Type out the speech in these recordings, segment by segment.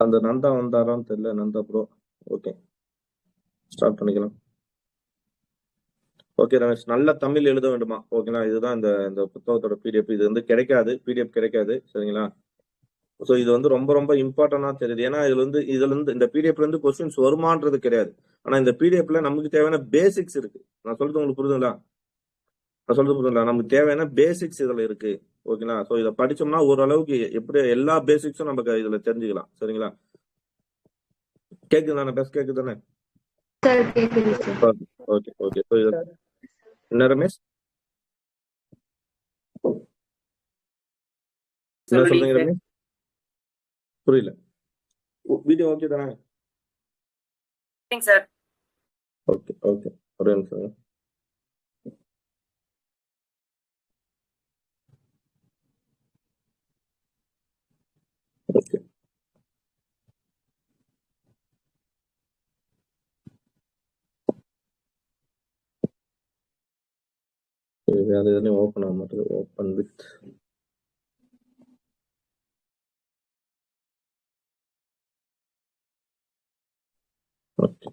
அந்த நந்தா வந்தாரான்னு தெரியல. Nanda bro. Okay, start பண்ணிக்கலாம். ஓகே ரமேஷ், நல்ல தமிழ் எழுத வேண்டுமா? ஓகேங்களா, இதுதான் இந்த இந்த புத்தகத்தோட பிடிஎஃப். இது வந்து கிடைக்காது, பிடிஎஃப் கிடைக்காது, சரிங்களா? ஸோ இது வந்து ரொம்ப ரொம்ப இம்பார்ட்டன்டா தெரியுது. ஏன்னா இதுல இருந்து இந்த பிடிஎஃப்ல இருந்து கொஸ்டின்ஸ் வருமானது கிடையாது. ஆனா இந்த பிடிஎஃப்ல நமக்கு தேவையான பேசிக்ஸ் இருக்கு. நான் சொல்றது உங்களுக்கு புரியுதுங்களா? நமக்கு தேவையான பேசிக்ஸ் இதுல இருக்கு. ஓகேங்களா? ஸோ இதை படிச்சோம்னா ஓரளவுக்கு எப்படி எல்லா பேசிக்ஸும் நமக்கு இதுல தெரிஞ்சுக்கலாம். சரிங்களா? கேக்குது நான் பேச கேக்குது தானே? Okay okay. என்ன ரமேஷ், என்ன சொல்றீங்க ரமேஷ்? புரியல. வீடியோ ஓகே தானே? சார். ஓகே ஓகே, ஒரே நிமிஷம். ஓகே, வேற எதுலையும் ஓப்பன் ஆக மாட்டேது. Open with okay.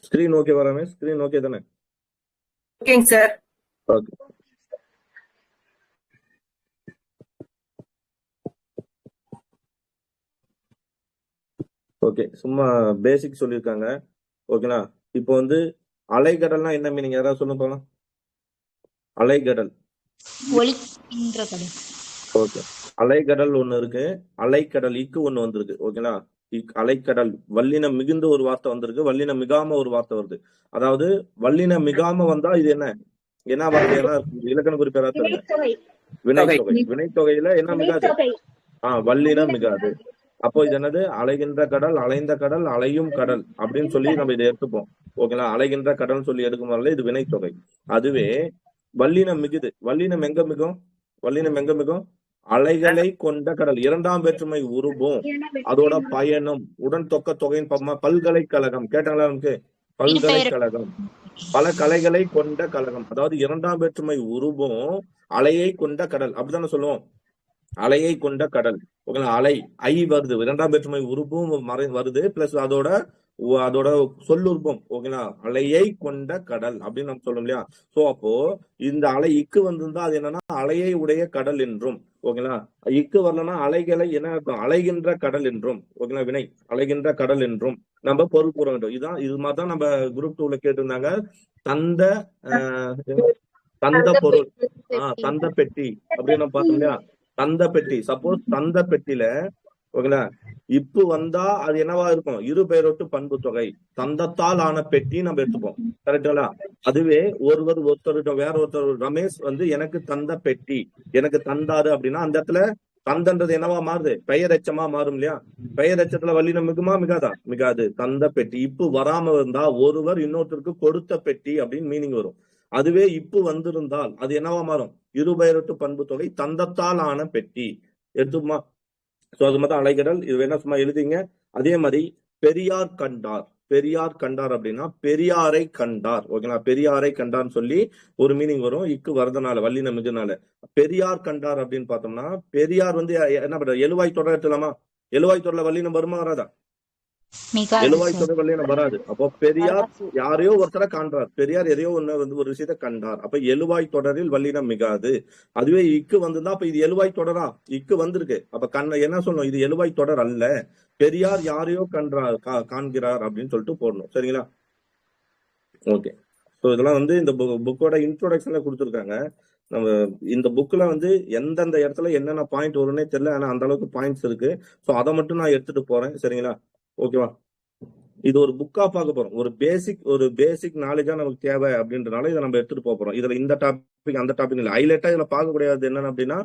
Screen okay வராமே? ஸ்கிரீன் ஓகே தானே? ஓகேங்க சார். ஓகே. ஓகே, சும்மா பேசிக் சொல்லியிருக்காங்க. ஓகேங்களா? இப்போ வந்து அலைக்கடல்னா என்ன மீனிங்? யாராவது சொல்லுங்க போலாம். அலைக்கடல், ஒலிக்கின்ற கடல். ஓகே. அலைக்கடல் ஒண்ணு இருக்கு, அலைக்கடல் இக்கு ஒண்ணு வந்திருக்கு. ஓகேங்களா? அலைக்கடல் வல்லினம் மிகுந்த ஒரு வார்த்தை வந்திருக்கு, வல்லினம் மிகாம ஒரு வார்த்தை வருது. அதாவது வல்லினம் மிகாம வந்தா இது என்ன என்ன வார்த்தை? என்ன இலக்கண குறிப்பேரா தருங்க. வினைத்தொகை. வினைத்தொகையில என்ன மிகாது? வல்லினம் மிகாது. அப்போ இது என்னது? அலைகின்ற கடல், அலைந்த கடல், அலையும் கடல் அப்படின்னு சொல்லி நம்ம இதை எடுத்துப்போம். ஓகேங்களா? அலைகின்ற கடல் சொல்லி எடுக்கும் வரல இது வினைத்தொகை. அதுவே வல்லினம் மிகுது. வல்லினம் எங்க மிகும்? வல்லினம் எங்க மிகும்? அலைகளை கொண்ட கடல். இரண்டாம் வேற்றுமை உருபும் அதோட பயனும் உடன் தொக்க தொகையின் பல்கலைக்கழகம். கேட்டாங்களா நமக்கு? பல்கலைக்கழகம், பல கலைகளை கொண்ட கழகம். அதாவது இரண்டாம் வேற்றுமை உருபும் அலையை கொண்ட கடல், அப்படித்தானே சொல்லுவோம். அலையை கொண்ட கடல். ஓகேங்களா? அலை ஐ வருது, இரண்டாம் வேற்றுமை உருபும் வருது, பிளஸ் அதோட சொல்லுருப்பம். ஓகேங்களா? அலையை கொண்ட கடல் அப்படின்னு நம்ம சொல்லும் இல்லையா? சோ அப்போ இந்த அலை இக்கு வந்திருந்தா அது என்னன்னா அலையை உடைய கடல் என்றும். ஓகேங்களா? இக்கு வரலன்னா அலைகளை என்ன இருக்கும்? அலைகின்ற கடல் என்றும். ஓகேங்களா? வினை அலைகின்ற கடல் என்றும் நம்ம பொருள் கூற வேண்டும். இது மாதிரிதான் நம்ம குரூப் 2ல கேட்டிருந்தாங்க. தந்த தந்த பொருள், தந்த பெட்டி அப்படின்னு நம்ம பார்த்தோம் இல்லையா? தந்த பெட்டி. சப்போஸ் தந்த பெட்டியில ஓகேங்களா இப்பு வந்தா அது என்னவா இருக்கும்? இரு பெயரொட்டு பண்பு தொகை. தந்தத்தால் ஆன பெட்டி நம்ம எடுத்துப்போம். கரெக்டுங்களா? அதுவே ஒருத்தர் வேற ஒருத்தர் ரமேஷ் வந்து எனக்கு தந்த பெட்டி, எனக்கு தந்தாரு அப்படின்னா அந்த இடத்துல தந்தன்றது என்னவா மாறுது? பெயர் எச்சமா மாறும் இல்லையா? பெயர் எச்சத்துல வல்லினம் மிகுமா மிகாதா? மிகாது. தந்த பெட்டி. இப்பு வராம இருந்தா ஒருவர் இன்னொருத்தருக்கு கொடுத்த பெட்டி அப்படின்னு மீனிங் வரும். அதுவே இப்பு வந்திருந்தால் அது என்னவா மாறும்? இருபெயரொட்டு பண்பு தொகை, தந்தத்தால் ஆன பெட்டி. எடுத்துமா? சோ அது மாதிரி அலைக்கடல். இது வேணா சும்மா எழுதிங்க. அதே மாதிரி பெரியார் கண்டார். பெரியார் கண்டார் அப்படின்னா பெரியாரை கண்டார். ஓகேங்களா? பெரியாரை கண்டார்னு சொல்லி ஒரு மீனிங் வரும், இக்கு வரதுனால, வல்லினம் மிகுனால. பெரியார் கண்டார் அப்படின்னு பார்த்தோம்னா பெரியார் வந்து என்ன பண்ற? எழுவாய் தொடர் எடுத்துலாமா? எழுவாய் தொடர்ல வல்லினம் வருமா வராதா? எழுவாய் தொடர் வல்லினம் வராது. அப்போ பெரியார் யாரையோ ஒருத்தர காண்றார். பெரியார் எதையோ ஒண்ணு வந்து ஒரு விஷயத்த கண்டார். அப்ப எழுவாய் தொடரில் வல்லினம் மிகாது. அதுவே இக்கு வந்துதான் அப்ப இது எழுவாய் தொடரா? இக்கு வந்திருக்கு. அப்ப என்ன சொல்லணும்? இது எழுவாய் தொடர் அல்ல, பெரியார் யாரையோ காண்கிறார் அப்படின்னு சொல்லிட்டு போடணும். சரிங்களா? ஓகே. ஸோ இதெல்லாம் வந்து இந்த புக்கோட இன்ட்ரோடக்ஷன்ல கொடுத்துருக்காங்க. நம்ம இந்த புக்ல வந்து எந்தெந்த இடத்துல என்னென்ன பாயிண்ட் வரும்னே தெரியல, ஆனா அந்த அளவுக்கு பாயிண்ட்ஸ் இருக்கு. ஸோ அதை மட்டும் நான் எடுத்துட்டு போறேன். சரிங்களா? ஓகேவா? இது ஒரு புக்கா பார்க்க போறோம். ஒரு பேசிக் நாலேஜா நமக்கு தேவை அப்படின்றனால இதை நம்ம எடுத்துட்டு போறோம். இதுல இந்த டாபிக் அந்த டாபிக் இல்லை. ஹைலைட்டா இதுல பார்க்க கூடாது என்னன்னு அப்படின்னா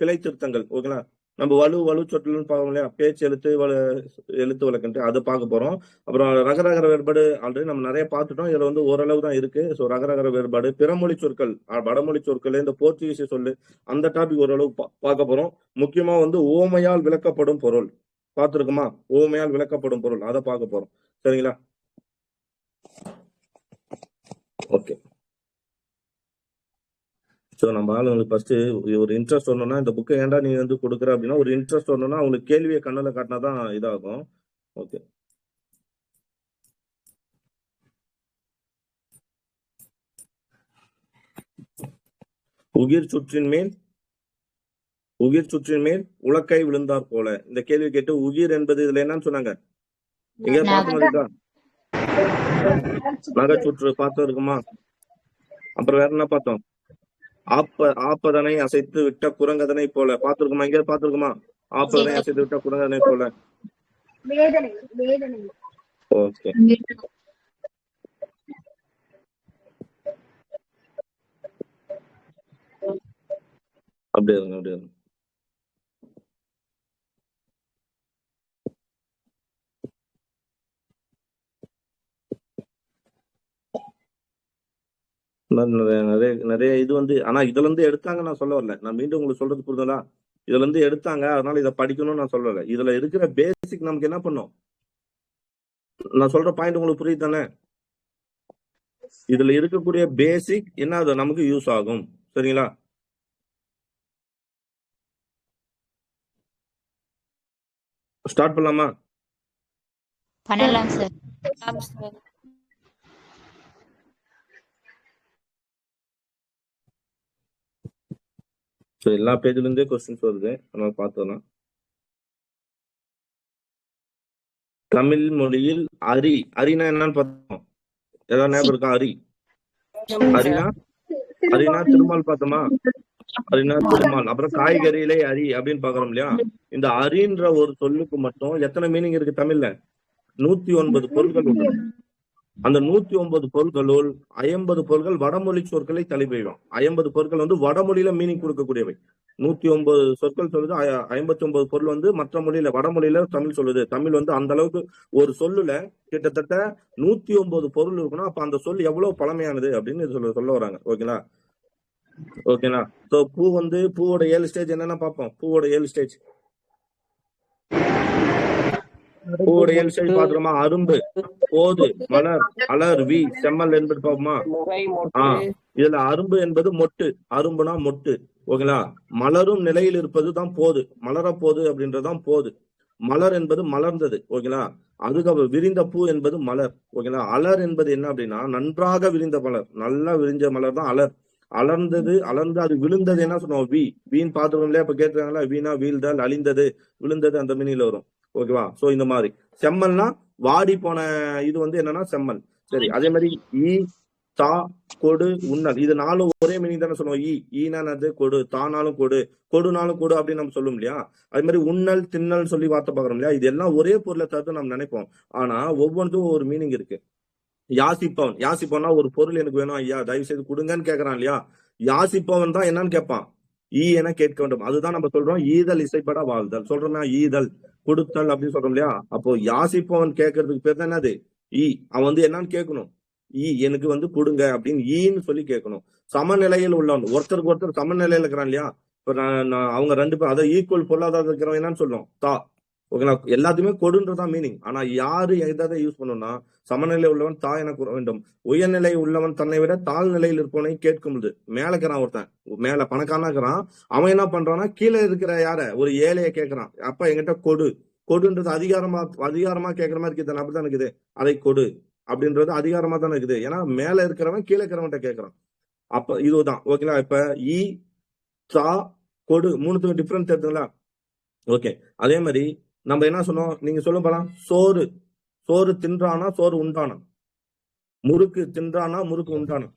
பிழை திருத்தங்கள். ஓகேங்களா? நம்ம வலு சொற்கள்னு பார்க்கணும் இல்லையா, பேச்சு எழுத்து எழுத்து வழக்குன்ட்டு அதை பார்க்க போறோம். அப்புறம் ரகரகர வேறுபாடு ஆல்ரெடி நம்ம நிறைய பார்த்துட்டோம். இதுல வந்து ஓரளவு தான் இருக்கு. ஸோ ரகரகர வேறுபாடு, பிறமொழி சொற்கள், வடமொழி சொற்கள், இந்த போர்ச்சுகீஸ் சொல்லு, அந்த டாபிக் ஓரளவு பார்க்க போறோம். முக்கியமா வந்து ஓமையால் விளக்கப்படும் பொருள் பார்த்துருக்குமா, ஓமையால் விளக்கப்படும் பொருள் அதை பார்க்க போறோம். சரிங்களா? ஓகே. ஸோ நம்ம ஆளுங்களுக்கு ஃபர்ஸ்ட் ஒரு இன்ட்ரெஸ்ட் வரணும்னா, இந்த புக்கை ஏன்டா நீ வந்து கொடுக்குற அப்படின்னா, ஒரு இன்ட்ரெஸ்ட் வரணும்னா அவங்களுக்கு கேள்வியை கண்ணில் காட்டினா தான் இதாகும். ஓகே. உயிர் சுற்றின் மேல் உலக்கை விழுந்தார் போல. இந்த கேள்வி கேட்டு உயிர் என்பது இதுல என்னன்னு சொன்னாங்க, எங்க பார்த்தோம், நகைச்சுற்று பார்த்தோம் இருக்குமா. அப்புறம் வேற என்ன பார்த்தோம், ஆப்பதனை அசைத்து விட்ட குரங்கதனை போல பார்த்திருக்குமா, எங்க பார்த்திருக்குமா, ஆப்பதனை அசைத்து விட்ட குரங்கதனை போல. ஓகே. அப்படியே இருங்க. நிறைய இது வந்து, ஆனா இதுல இருந்து எடுத்தாங்க நான் சொல்ல வரல. நான் மீண்டும் உங்களுக்கு சொல்றது புரிதலா, இதுல இருந்து எடுத்தாங்க அதனால இதை படிக்கணும்னு நான் சொல்லல. இதுல இருக்கிற பேசிக் நமக்கு என்ன பண்ணும், நான் சொல்ற பாயிண்ட் உங்களுக்கு புரியுது தானே. இதுல இருக்கக்கூடிய பேசிக் என்ன நமக்கு யூஸ் ஆகும். சரிங்களா? ஸ்டார்ட் பண்ணலாமா? பண்ணலாம் சார். ஸோ எல்லா பேஜ்ல இருந்தே கொஸ்டின்ஸ் வருது, அதனால பார்த்துக்கலாம். தமிழ் மொழியில் அரினா என்னன்னு பார்த்தோம், ஏதாவது ஞாபகம் இருக்கா? அரினா திருமால் பார்த்தோமா, அரினா திருமால். அப்புறம் காய்கறியிலே அரி அப்படின்னு பாக்குறோம் இல்லையா. இந்த அரின்ற ஒரு சொல்லுக்கு மட்டும் எத்தனை மீனிங் இருக்கு தமிழ்ல? 109 பொருட்கள் உண்டு. அந்த 109 பொருட்களுள் 50 பொருட்கள் வடமொழி சொற்களை தலைப்பெய்யும். 50 பொருட்கள் வந்து வடமொழியில மீனிங் கொடுக்கக்கூடியவை. 109 சொற்கள் சொல்லுது, 59 பொருள் வந்து மற்ற மொழியில, வடமொழியில தமிழ் சொல்லுது. தமிழ் வந்து அந்த அளவுக்கு ஒரு சொல்லுல கிட்டத்தட்ட 109 பொருள் இருக்கணும். அப்ப அந்த சொல் எவ்வளவு பழமையானது அப்படின்னு சொல்ல வராங்க. ஓகேங்களா? சோ பூவோட 7 ஸ்டேஜ் என்னன்னா பார்ப்போம். பூவோட 7 ஸ்டேஜ் பாத்துருமா, அரும்பு, போது, மலர், அலர், வி, செம்மல் என்பது பார்ப்போமா. இதுல அரும்பு என்பது மொட்டு, அரும்புனா மொட்டு. ஓகேங்களா? மலரும் நிலையில் இருப்பது தான் போது, மலரப்போது அப்படின்றதுதான் போது. மலர் என்பது மலர்ந்தது. ஓகேங்களா? அதுக்கப்புறம் விரிந்த பூ என்பது மலர். ஓகேங்களா? அலர் என்பது என்ன அப்படின்னா நன்றாக விரிந்த மலர், நல்லா விரிஞ்ச மலர் தான் அலர். அலர்ந்து அது விழுந்தது என்ன சொன்னோம், வீண் பாத்துருக்கோம் இல்லையா. இப்ப கேட்டுருக்காங்களா, வீணா வீழ்தல், அழிந்தது, விழுந்தது, அந்த மீனில வரும். ஓகேவா? சோ இந்த மாதிரி செம்மல்னா வாடி போன இது வந்து என்னன்னா செம்மல். சரி, அதே மாதிரி ஈ, தா, கொடு, உண்ணல், இது நாலும் ஒரே மீனிங் தானே சொல்லுவோம். ஈனானது கொடு, தானாலும் கொடு, கொடுனாலும் கொடு அப்படின்னு நம்ம சொல்லும் இல்லையா. அதே மாதிரி உண்ணல், தின்னல் சொல்லி வார்த்தை பாக்குறோம் இல்லையா. இது எல்லாம் ஒரே பொருளை தவிர்த்து நம்ம நினைப்போம். ஆனா ஒவ்வொன்றுக்கும் ஒரு மீனிங் இருக்கு. யாசிப்பவன்னா ஒரு பொருள் எனக்கு வேணும் ஐயா, தயவு செய்து கொடுங்கன்னு கேட்கறான் இல்லையா. யாசிப்பவன் தான் என்னன்னு கேட்பான், என கேட்க வேண்டும். அதுதான் நம்ம சொல்றோம் ஈதல் இசைப்பட வாழ்தல். சொல்றோம்னா ஈதல், கொடுத்தல் அப்படின்னு சொல்றோம் இல்லையா. அப்போ யாசிப்பவன் கேட்கறதுக்கு பேர் தான் என்னது, அவன் வந்து என்னன்னு கேட்கணும், எனக்கு வந்து கொடுங்க அப்படின்னு ஈன்னு சொல்லி கேட்கணும். சமநிலையில் உள்ளவன், ஒருத்தருக்கு ஒருத்தர் சமநிலையில இருக்கிறான் இல்லையா. இப்ப அவங்க 2 பேரும் அதை ஈக்குவல் பொருளாதாரம் இருக்கிறவன் என்னன்னு சொல்லும், தா. ஓகேங்களா? எல்லாத்தையுமே கொடுன்றதான் மீனிங். ஆனா யாரு எதை யூஸ் பண்ணணும்னா, சமநிலை உள்ளவன் தா என கூற வேண்டும். உயர்நிலை உள்ளவன் தன்னை விட தாழ் நிலையில் இருப்பவனை கேட்கும்போது, மேல இருக்கிறான் ஒருத்தன், மேல பணக்காரனா இருக்கிறான், அவன் என்ன பண்றான்னா கீழே இருக்கிற யார, ஒரு ஏழைய கேட்கறான். அப்ப என்கிட்ட கொடுன்றது அதிகாரமா கேட்கற மாதிரி இருக்குது. அப்படிதான் இருக்குது, அதை கொடு அப்படின்றது அதிகாரமா தானே இருக்குது. ஏன்னா மேல இருக்கிறவன் கீழே இருக்கிறவன்ட்ட கேட்கறான். அப்ப இதுதான். ஓகேங்களா? இப்ப தா, கொடு, மூணுத்துக்கும் டிஃபரன்ஸ் எடுத்துங்களா. ஓகே. அதே மாதிரி நம்ம என்ன சொன்னோம், நீங்க சொல்லும் போலாம், சோறு தின்றானா சோறு உண்டானா, முறுக்கு தின்றானா முறுக்கு உண்டானா.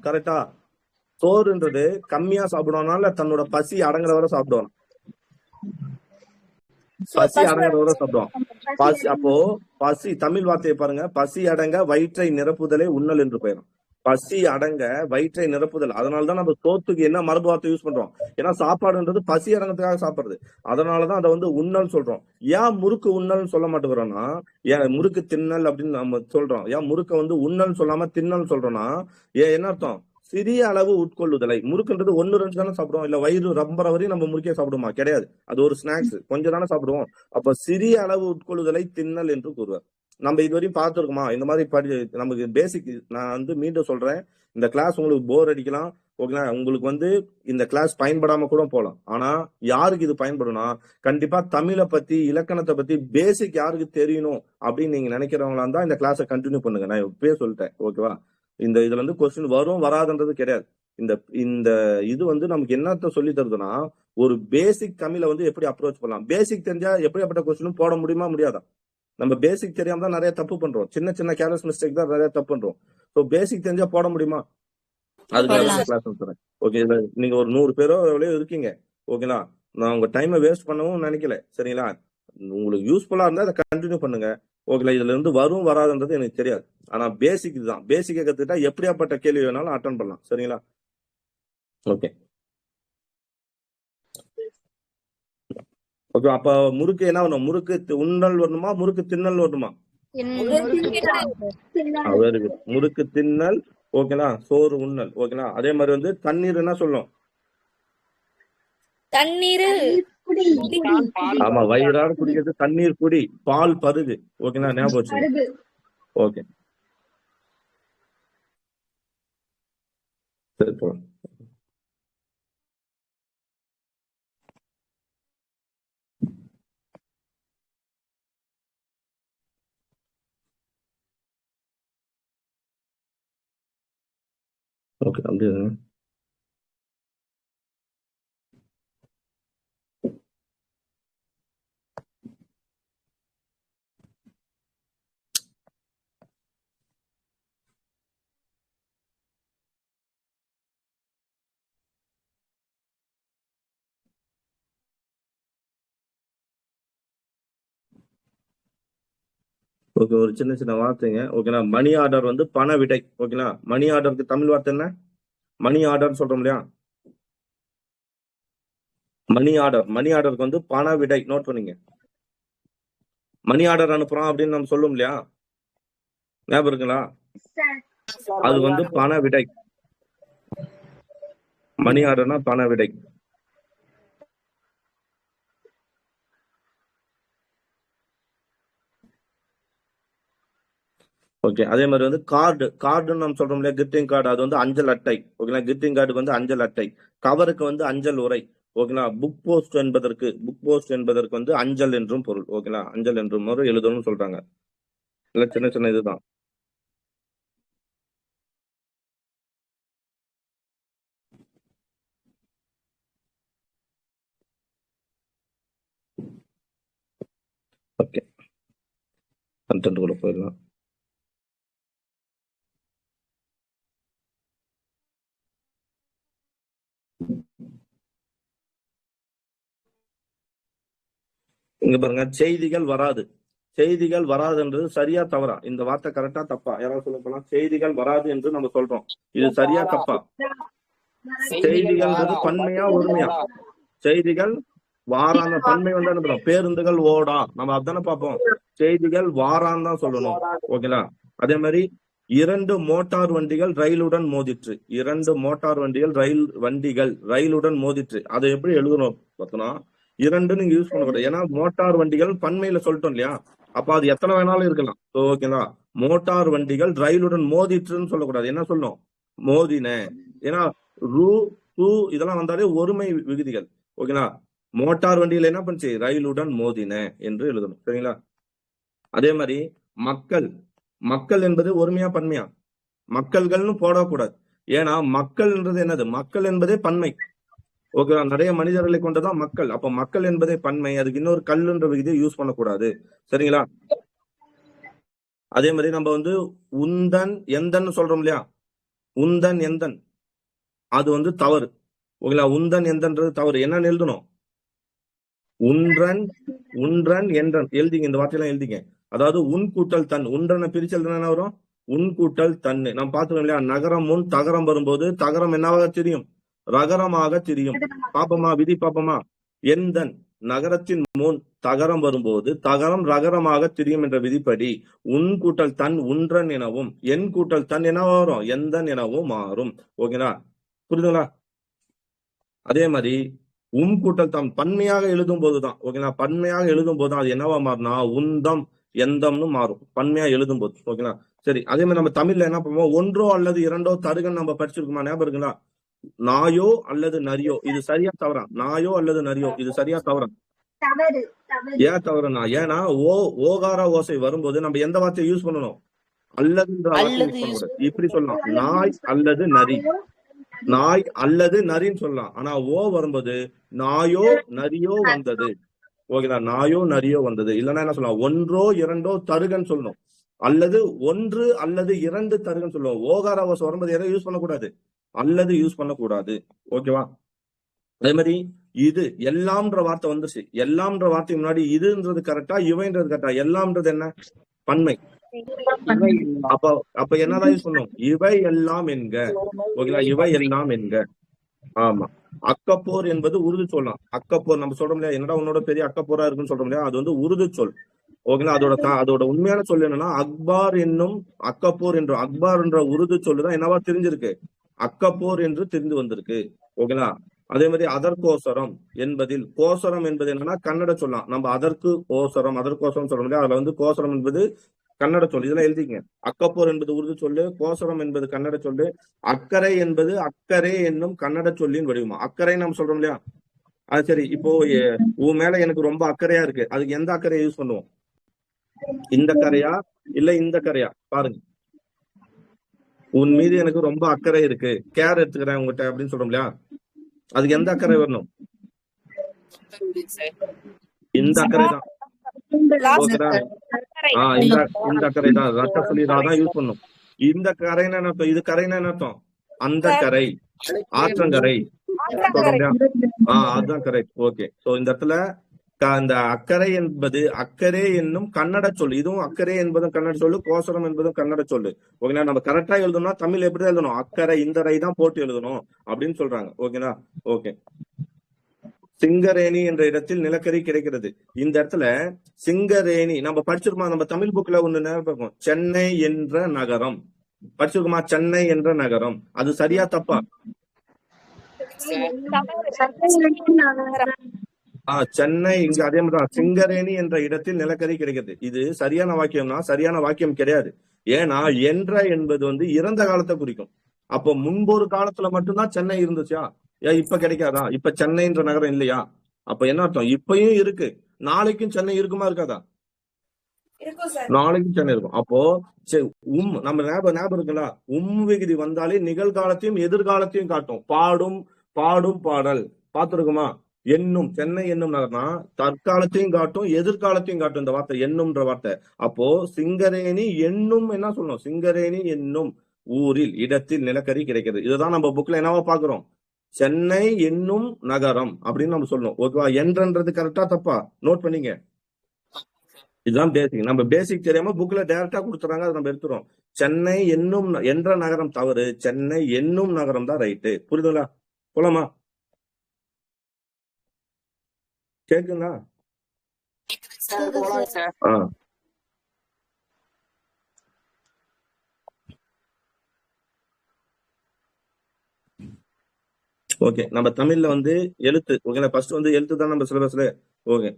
கரெக்டா? சோறுன்றது கம்மியா சாப்பிடுவானா இல்ல தன்னோட பசி அடங்குற வரை சாப்பிடுவான், பசி அடங்குற வரை சாப்பிடுவான். பசி, அப்போ பசி தமிழ் வார்த்தையை பாருங்க, பசி அடங்க வயிற்றை நிரப்புதலே உண்ணல் என்று பெயரும். பசி அடங்க வயிற்றை நிரப்புதல். அதனாலதான் நம்ம சோத்துக்கு என்ன மரபு வார்த்தை யூஸ் பண்றோம்? ஏன்னா சாப்பாடுன்றது பசி அடங்கிறதுக்காக சாப்பிடுறது. அதனாலதான் அதை வந்து உண்ணல் சொல்றோம். ஏன் முறுக்கு உண்ணல் சொல்ல மாட்டேங்கிறோம்னா, ஏன் முறுக்கு தின்னல் அப்படின்னு நம்ம சொல்றோம்? ஏன் முறுக்க வந்து உண்ணல் சொல்லாம தின்னல் சொல்றோம்னா, என்ன அர்த்தம்? சிறிய அளவு உட்கொள்ளுதலை. முறுக்குன்றது 1-2 தானே சாப்பிடுவோம். இல்ல வயிறு ரம்பர வரையும் நம்ம முறுக்கே சாப்பிடுமா? கிடையாது. அது ஒரு ஸ்நாக்ஸ், கொஞ்சம் தானே சாப்பிடுவோம். அப்ப சிறிய அளவு உட்கொள்ளுதலை தின்னல் என்று கூறுவார். நம்ம இதுவரையும் பார்த்திருக்கோமா? இந்த மாதிரி நமக்கு பேசிக். நான் வந்து மீண்டும் சொல்றேன், இந்த கிளாஸ் உங்களுக்கு போர் அடிக்கலாம், ஓகேங்களா? உங்களுக்கு வந்து இந்த கிளாஸ் பயன்படாம கூட போகலாம். ஆனா யாருக்கு இது பயன்படும்னா, கண்டிப்பா தமிழை பத்தி, இலக்கணத்தை பத்தி பேசிக் யாருக்கு தெரியணும் அப்படின்னு நீங்க நினைக்கிறவங்களா இருந்தா இந்த கிளாஸை கண்டினியூ பண்ணுங்க. நான் இப்பயே சொல்லிட்டேன், ஓகேவா? இதுல வந்து கொஸ்டின் வரும் வராதுன்றது கிடையாது. இந்த இந்த இது வந்து நமக்கு என்னத்த சொல்லி தருதுன்னா, ஒரு பேசிக் தமிழை வந்து எப்படி அப்ரோச் பண்ணலாம். பேசிக் தெரிஞ்சா எப்படியாப்பட்ட கொஸ்டினும் போட முடியுமா முடியாதா? நம்ம பேசிக் தெரியாம தான் நிறைய தப்பு பண்றோம். சின்ன சின்ன கேர்லெஸ் மிஸ்டேக் தான் நிறைய தப்பு பண்றோம். ஸோ பேசிக் தெரிஞ்சா போட முடியுமா? அதுக்காக கிளாஸ் நடத்துறேன். ஓகே, நீங்க ஒரு 100 பேரோ எவ்வளோ இருக்கீங்க, ஓகேங்களா? நான் உங்க டைமை வேஸ்ட் பண்ணவும் நினைக்கல, சரிங்களா? உங்களுக்கு யூஸ்ஃபுல்லா இருந்தா அதை கண்டினியூ பண்ணுங்க, ஓகேங்களா? இதுல இருந்து வரும் வராதுன்றது எனக்கு தெரியாது. ஆனா பேசிக் இதுதான். பேசிக்கை கத்துக்கிட்டா எப்படியாப்பட்ட கேள்வி வேணாலும் அட்டன் பண்ணலாம், சரிங்களா? Okay okay. அப்ப முறுக்கு என்ன வரணும்? முறுக்கு உண்ணல் வரணுமா, முறுக்கு தின்னல் வரணுமா? முறுக்கு தின்னல், ஓகேங்களா? சோறு உண்ணல், ஓகேங்களா? அதே மாதிரி வந்து தண்ணீர் என்ன சொல்லும்? தண்ணீர். ஆமா, வயிறார குடிக்கிறது தண்ணீர் குடி, பால் பருகு, ஓகேங்களா? ஞாபகம் வச்சு. ஓகே, சரி போலாம். ஓகே, அப்படியே ஓகே. ஒரு சின்ன சின்ன வார்த்தைங்க, ஓகேங்களா? மணி ஆர்டர் வந்து பண விடை, ஓகேங்களா? மணி ஆர்டருக்கு தமிழ் வார்த்தை என்ன? மணி ஆர்டர் சொல்றோம் இல்லையா? மணி ஆர்டர், மணி ஆர்டருக்கு வந்து பண விடை. நோட் பண்ணீங்க. மணி ஆர்டர் அனுப்புறோம் அப்படின்னு நம்ம சொல்லும் இல்லையா? ஞாபகம் இருக்குங்களா? அது வந்து பண விடை. மணி ஆர்டர்னா பண விடை. ஓகே. அதே மாதிரி வந்து கார்டுன்னு நம்ம சொல்றோம் இல்லையா? கிஃப்டிங் கார்டு, அது வந்து அஞ்சல் அட்டை, ஓகேங்களா? கிஃப்டிங் கார்டுக்கு வந்து அஞ்சல் அட்டை. கவருக்கு வந்து அஞ்சல் உரை, ஓகேங்களா? புக் போஸ்ட் என்பதற்கு வந்து அஞ்சல் என்றும் பொருள், ஓகேங்களா? அஞ்சல் என்றும் எழுதணும்னு சொல்றாங்க. இல்ல சின்ன சின்ன இதுதான். ஓகே, கண்டென்ட் கூட போயிடலாம். இங்க பாருங்க, செய்திகள் வராது. செய்திகள் வராதுன்றது சரியா தவறா? இந்த வார்த்தை கரெக்டா தப்பா? யாராவது சொல்ல போலாம். செய்திகள் வராது என்று நம்ம சொல்றோம், இது சரியா தப்பா? செய்திகள்ன்றது பன்மையா ஒருமையா? செய்திகள் வாராந்த பன்மை வந்து என்ன? பேருந்துகள் ஓடா, நம்ம அதானே பார்ப்போம். செய்திகள் வாரான் தான் சொல்லணும், ஓகேங்களா? அதே மாதிரி 2 மோட்டார் வண்டிகள் ரயிலுடன் மோதிற்று. 2 மோட்டார் வண்டிகள் ரயிலுடன் மோதிற்று. அதை எப்படி எழுதணும் பார்த்தோம்னா, 2 நீங்க யூஸ் பண்ணக்கூடாது. ஏன்னா மோட்டார் வண்டிகள் பன்மையில சொல்லிட்டோம் இல்லையா? அப்ப அது எத்தனை வேணாலும் இருக்கலாம், ஓகேங்களா? மோட்டார் வண்டிகள் ரயிலுடன் மோதிற்றுன்னு சொல்லக்கூடாது. என்ன சொல்லணும்? மோதின. ஏன்னா ரூ டூ இதெல்லாம் வந்தாலே ஒருமை விகுதிகள், ஓகேங்களா? மோட்டார் வண்டிகள் என்ன பண்ணுச்சு? ரயிலுடன் மோதின என்று எழுதணும், சரிங்களா? அதே மாதிரி மக்கள் என்பது ஒருமையா பன்மையா? மக்கள்கள்னு போடக்கூடாது. ஏன்னா மக்கள்ன்றது என்னது? மக்கள் என்பதே பன்மை, ஓகேவா? நிறைய மனிதர்களை கொண்டதான் மக்கள். அப்ப மக்கள் என்பதே பன்மை. அதுக்கு இன்னொரு கல்லுன்ற விதியை யூஸ் பண்ணக்கூடாது, சரிங்களா? அதே மாதிரி நம்ம வந்து உந்தன் எந்தன்னு சொல்றோம் இல்லையா? உந்தன் எந்தன், அது வந்து தவறு, ஓகேங்களா? உந்தன் எந்தன்றது தவறு. என்னன்னு எழுதணும்? உன்றன் என்றன் எழுதிங்க. இந்த வார்த்தையெல்லாம் எழுதிங்க. அதாவது உன் கூட்டல் தன். உன்றனை பிரிச்சு எழுதுனா என்ன வரும்? உன் கூட்டல் தன்னு. நம்ம பாத்துக்கோம் இல்லையா, நகரம் முன் தகரம் வரும்போது தகரம் என்னவாக தெரியும், ரகரமாக தெரியும். பாப்போமா, விதி பாப்போமா. எந்தன் நகரத்தின் முன் தகரம் வரும்போது தகரம் ரகரமாக தெரியும் என்ற விதிப்படி உன் கூட்டல் தன் உன்றன் எனவும் என் கூட்டல் தன் என்னவா வரும், எந்தன் எனவும் மாறும். ஓகேங்களா, புரியுதுங்களா? அதே மாதிரி கூட்டல் தம் பன்மையாக எழுதும் போதுதான், ஓகேங்களா, பன்மையாக எழுதும் போதுதான் அது என்னவா மாறுனா உந்தம் எந்தம்னு மாறும், பன்மையா எழுதும் போது. ஓகேங்களா, சரி. அதே மாதிரி நம்ம தமிழ்ல என்ன பண்ணுவோம், ஒன்றோ அல்லது இரண்டோ தருகன் நம்ம படிச்சிருக்கோமா, ஞாபகம் இருக்குங்களா? நாயோ அல்லது நரியோ, இது சரியா தவறா? நாயோ அல்லது நரியோ, இது சரியா தவறா? ஏன் தவறுனா, ஏன்னா ஓகார ஓசை வரும்போது நம்ம எந்த வார்த்தையை யூஸ் பண்ணணும், அல்லதுன்ற வார்த்தை யூஸ் பண்ணக்கூடாது. இப்படி சொல்லலாம், நாய் அல்லது நரி, நாய் அல்லது நரின்னு சொல்லலாம். ஆனா ஓ வரும்போது நாயோ நரியோ வந்தது. ஓகேங்களா, நாயோ நரியோ வந்தது. இல்லைன்னா என்ன சொல்லலாம், ஒன்றோ இரண்டோ தருகன்னு சொல்லணும், அல்லது ஒன்று அல்லது இரண்டு தருகன்னு சொல்லுவோம். ஓகார ஓசை வரும்போது எதை யூஸ் பண்ணக்கூடாது, அல்லது யூஸ் பண்ணக்கூடாது. ஓகேவா? அதே மாதிரி இது எல்லாம்ன்ற வார்த்தை வந்துருச்சு. எல்லாம்ன்ற வார்த்தைக்கு முன்னாடி இதுன்றது கரெக்டா, இவைன்றது கரெக்டா? எல்லாம்ன்றது என்ன, பன்மை. அப்ப என்னதான் யூஸ் பண்ணும், இவை எல்லாம் என்க. ஓகேங்களா, இவை எல்லாம் என்க. ஆமா. அக்கப்போர் என்பது உருது சொல்லலாம். அக்கப்போர் நம்ம சொல்றோம் இல்லையா, என்னடா உன்னோட பெரிய அக்கப்போரா இருக்குன்னு சொல்றோம் இல்லையா, அது வந்து உருது சொல். ஓகேங்களா, அதோட உண்மையான சொல் என்னன்னா அக்பார் என்னும் அக்கப்போர் என்ற அக்பார் என்ற உருது சொல்லுதான் என்னவா தெரிஞ்சிருக்கு, அக்கப்போர் என்று தெரிந்து வந்திருக்கு. ஓகேங்களா, அதே மாதிரி அதற்கோசரம் என்பதில் கோசரம் என்பது என்னன்னா கன்னட சொல்லலாம். நம்ம அதற்கோசரம் சொல்ல முடியாது. அதுல வந்து கோசரம் என்பது கன்னட சொல், இதெல்லாம் எழுதிங்க. அக்கப்போர் என்பது உருது சொல்லு, கோசரம் என்பது கன்னட சொல்லு, அக்கறை என்பது அக்கறை என்னும் கன்னட சொல்லின் வடிவமா. அக்கறை நம்ம சொல்றோம் இல்லையா, அது சரி. இப்போ உன் மேல எனக்கு ரொம்ப அக்கறையா இருக்கு, அதுக்கு எந்த அக்கறையை யூஸ் பண்ணுவோம், இந்த கரையா இல்ல இந்த கரையா? பாருங்க, உன் மீது எனக்கு ரொம்ப அக்கறை இருக்கு, கேர் எடுத்துக்கிறேன் உங்ககிட்ட அப்படின்னு சொல்றோம் இல்லையா, அதுக்கு எந்த அக்கறை வரணும், இந்த அக்கறை தான். இந்த அக்கறை தான், ரத்த சொல்லிதான் யூஸ் பண்ணும். இந்த கரைன்னு என்ன அர்த்தம், இது கரைன்னு என்ன அர்த்தம், அந்த கரை, ஆற்றங்கரை சொல்றோம் இல்லையா, அதுதான் கரெக்ட். ஓகே, சோ இந்த இடத்துல அந்த அக்கறை என்பது அக்கறை என்னும் கன்னட சொல், இதுவும் அக்கறை என்பதும் கன்னட சொல்லு, கோசரம் என்பதும் கன்னட சொல்லு. ஓகேங்களா, நம்ம கரெக்டா எழுதணும்னா தமிழ் எப்படி எழுதணும், அக்கறை இந்த ரை தான் போட்டு எழுதணும் அப்படின்னு சொல்றாங்க. ஓகேங்களா, ஓகே. சிங்கரேணி என்ற இடத்தில் நிலக்கரி கிடைக்கிறது. இந்த இடத்துல சிங்கரேணி நம்ம படிச்சிருக்கோமா, நம்ம தமிழ் புக்ல ஒண்ணு நேரம் இருக்கும், சென்னை என்ற நகரம் படிச்சிருக்கோமா, சென்னை என்ற நகரம். அது சரியா தப்பா? சென்னை இங்க அதே மாதிரிதான், சிங்கரேணி என்ற இடத்தில் நிலக்கரி கிடைக்கிறது. இது சரியான வாக்கியம்னா சரியான வாக்கியம் கிடையாது. ஏன்னா என்ற என்பது வந்து இறந்த காலத்தை குறிக்கும். அப்போ முன்பொரு காலத்துல மட்டும்தான் சென்னை இருந்துச்சா, ஏன் இப்ப கிடைக்காதா, இப்ப சென்னைன்ற நகரம் இல்லையா? அப்ப என்ன அர்த்தம், இப்பயும் இருக்கு, நாளைக்கும் சென்னை இருக்குமா இருக்காதா, நாளைக்கும் சென்னை இருக்கும். அப்போ சரி, நம்ம ஞாபகம் இருக்குல்ல, விகுதி வந்தாலே நிகழ்காலத்தையும் எதிர்காலத்தையும் காட்டும். பாடும் பாடல் பார்த்திருக்குமா, என்னும் சென்னை என்னும் நகர்னா தற்காலத்தையும் காட்டும் எதிர்காலத்தையும் காட்டும் இந்த வார்த்தை என்னும்ன்ற வார்த்தை. அப்போ சிங்கரேணி என்னும் என்ன சொல்லணும், சிங்கரேணி என்னும் ஊரில் இடத்தில் நிலக்கரி கிடைக்கிறது. இதுதான் நம்ம புக்ல என்னவா பாக்குறோம், சென்னை என்னும் நகரம் அப்படின்னு நம்ம சொல்லணும். ஓகேவா, என்றன்றது கரெக்டா தப்பா நோட் பண்ணீங்க. இதுதான் பேசிக். நம்ம பேசிக் தெரியாம புக்ல டைரக்டா கொடுத்துறாங்க, அதை நம்ம எடுத்துறோம். சென்னை என்னும் என்ற நகரம் தவறு, சென்னை என்னும் நகரம் தான் ரைட்டு. புரியுதுங்களா, போலாமா? கேக்குங்களா? ஓகே, நம்ம தமிழ்ல வந்து எழுத்து. ஓகே, ஃபர்ஸ்ட் வந்து எழுத்து தான் நம்ம சிலபஸ்ல. ஓகே,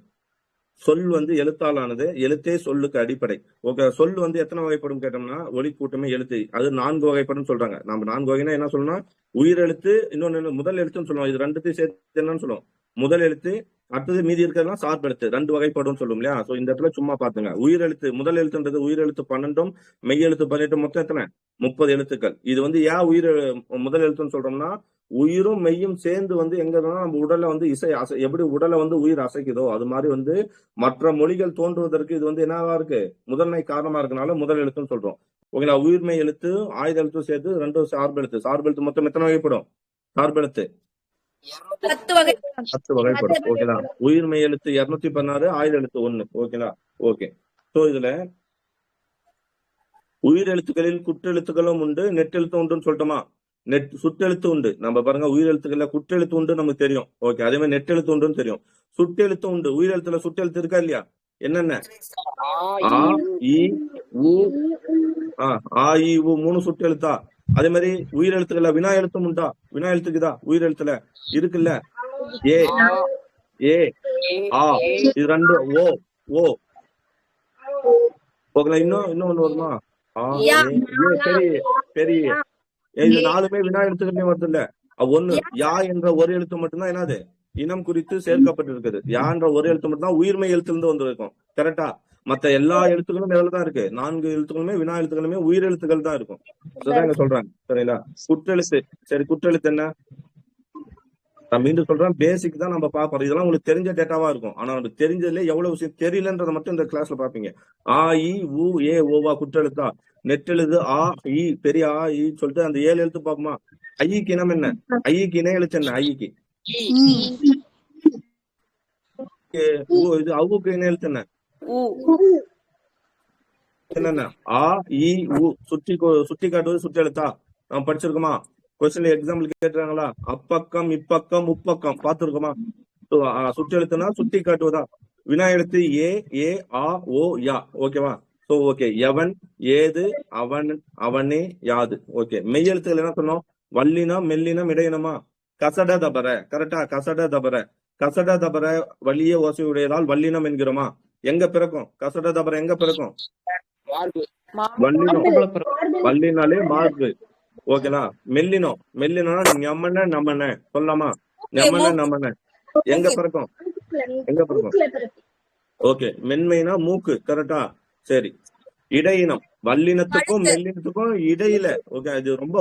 சொல் வந்து எழுத்தாலானது, எழுத்தே சொல்லுக்கு அடிப்படை. ஓகே, சொல் வந்து எத்தனை வகைப்படும் கேட்டோம்னா ஒலி கூட்டமே எழுத்து, அது 4 வகைப்படும் சொல்றாங்க. நம்ம 4 வகைனா என்ன சொல்லணும், உயிர் எழுத்து, இன்னொன்னு முதல் எழுத்துன்னு சொல்லுவோம். இது ரெண்டுத்தையும் சேர்த்து என்னன்னு சொல்லுவோம், முதல் எழுத்து. அடுத்தது மீதி இருக்கிறதுலாம் சார்பு எழுத்து, 2 வகைப்படும் சொல்லும் இல்லையா. சோ இந்த இடத்துல சும்மா பாத்துங்க, உயிர் எழுத்து முதல் எழுத்துன்றது உயிர் எழுத்து 12, மெய் எழுத்து 18, மொத்தம் எத்தனை 30 எழுத்துக்கள். இது வந்து ஏன் முதல் எழுத்துன்னு சொல்றோம்னா, உயிரும் மெய்யும் சேர்ந்து வந்து எங்க நம்ம உடல்ல வந்து எப்படி உடலை வந்து உயிர் அசைக்குதோ அது மாதிரி வந்து மற்ற மொழிகள் தோன்றுவதற்கு இது வந்து என்னவா இருக்கு, முதன்மை காரணமா இருக்கனால முதல் எழுத்துன்னு சொல்றோம். ஓகேங்களா, உயிர்மெய் எழுத்து ஆயுத எழுத்து சேர்த்து 2 சார்பு எழுத்து மொத்தம் எத்தனை வகைப்படும், சார்பு எழுத்து 10 வகைப்படும். ஓகேங்களா, உயிர்மெய் எழுத்து 216, ஆயுத எழுத்து 1. ஓகேங்களா, ஓகே. சோ இதுல உயிரெழுத்துக்களில் குற்றெழுத்துக்களும் உண்டு, நெட்டெழுத்து உண்டுன்னு சொல்லிட்டோமா? சுட்டெழுத்து உண்டு. நம்ம பாருங்க, உயிரெழுத்துக்கள்ல குற்றெழுத்து உண்டு நமக்கு தெரியும். ஓகே, அதே மாதிரி நெட்டெழுத்து உண்டுன்னு தெரியும். சுட்டெழுத்து உண்டு. உயிரெழுத்துல சுட்டெழுத்து இருக்கா இல்லையா? என்னென்ன? ஆ, இ, உ, ஆ, இ, உ 3 சுட்டெழுத்தா? அதே மாதிரி உயிரெழுத்துக்கள்ல வினா எழுத்தும் உண்டா? வினா எழுத்துக்குதா உயிரெழுத்துல? இருக்குல்ல. ஏ, ஏ, ஆ, இது 2 ஓ, ஓ. ஓகேங்களா? இன்னும் ஒண்ணு வருமா? ஆ, ஏ, பெரிய பெரிய இது 4மே வினா எழுத்துக்களே வருது இல்ல. ஒண்ணு யா என்ற ஒரு எழுத்து மட்டும்தான் என்னது இனம் குறித்து சேர்க்கப்பட்டிருக்குது. யா என்ற ஒரு எழுத்து மட்டும்தான் உயிர்மை எழுத்திலிருந்து வந்திருக்கும். கரெக்டா? மத்த எல்லா எழுத்துக்களும் எவ்வளவுதான் இருக்கு? 4 எழுத்துக்களுமே வினா எழுத்துக்களுமே உயிர் எழுத்துக்கள் தான் இருக்கும். அதுதான் இங்க சொல்றாங்க. சரிங்களா? குற்றெழுத்து. சரி, குற்றெழுத்து என்ன? நான் மீண்டும் சொல்றேன், பேசிக் தான் நம்ம பார்ப்போம். இதெல்லாம் உங்களுக்கு தெரிஞ்ச டேட்டாவா இருக்கும். ஆனா உங்களுக்கு தெரிஞ்சதுல எவ்வளவு விஷயம் தெரியலன்றதை மட்டும் இந்த கிளாஸ்ல பாப்பீங்க. ஆ, இ, உ, ஏ, ஓவா குற்றெழுத்தா? நெட்டெழுது ஆ, இ, பெரிய ஆ, இ சொல்லிட்டு அந்த 7 எழுத்து பாப்போமா? ஐக்கு இனம் என்ன? ஐக்கு இணை எழுத்து என்ன? ஐக்கு இது அவுக்கு இணை எழுத்து என்ன? என்னென்ன? ஆ, இ, உ சுட்டி காட்டுவது சுற்றெழுத்தா? நம்ம படிச்சிருக்கோமா? கொஸ்டின்ல எக்ஸாம்பிள் கேட்டுறாங்களா? அப்பக்கம், இப்பக்கம், முப்பக்கம் பார்த்திருக்கோமா? சுற்றெழுத்துனா சுட்டி காட்டுவதா? வினா எழுத்து ஏ, ஏ, ஆ, ஓ, யா. ஓகேவா? சோ ஓகே, எவன், ஏது, அவன், அவனே, யாது. ஓகே, மெய் எழுத்துக்கள் என்ன சொன்னோம்? வல்லினம், மெல்லினம், இடையினமா? கசட தபர. கரெக்டா? கசட தபர. கசட தபர வலிய ஓசை உடையதால் வல்லினம் என்கிறோமா? எங்க பிறக்கும்? கசட தபர எங்க பிறக்கும்? வல்லினம். வல்லினாலே மார்பு. ஓகேலா? மெல்லினம். மெல்லினா ஞமன நமன சொல்லலாமா? ஞமன நமன எங்க பிறக்கும்? எங்க பிறக்கும்? ஓகே, மென்மைனா மூக்கு. கரெக்டா? சரி. இடையினம். வல்லினத்துக்கும் மெல்லினத்துக்கும் இடையில. ஓகே, இது ரொம்ப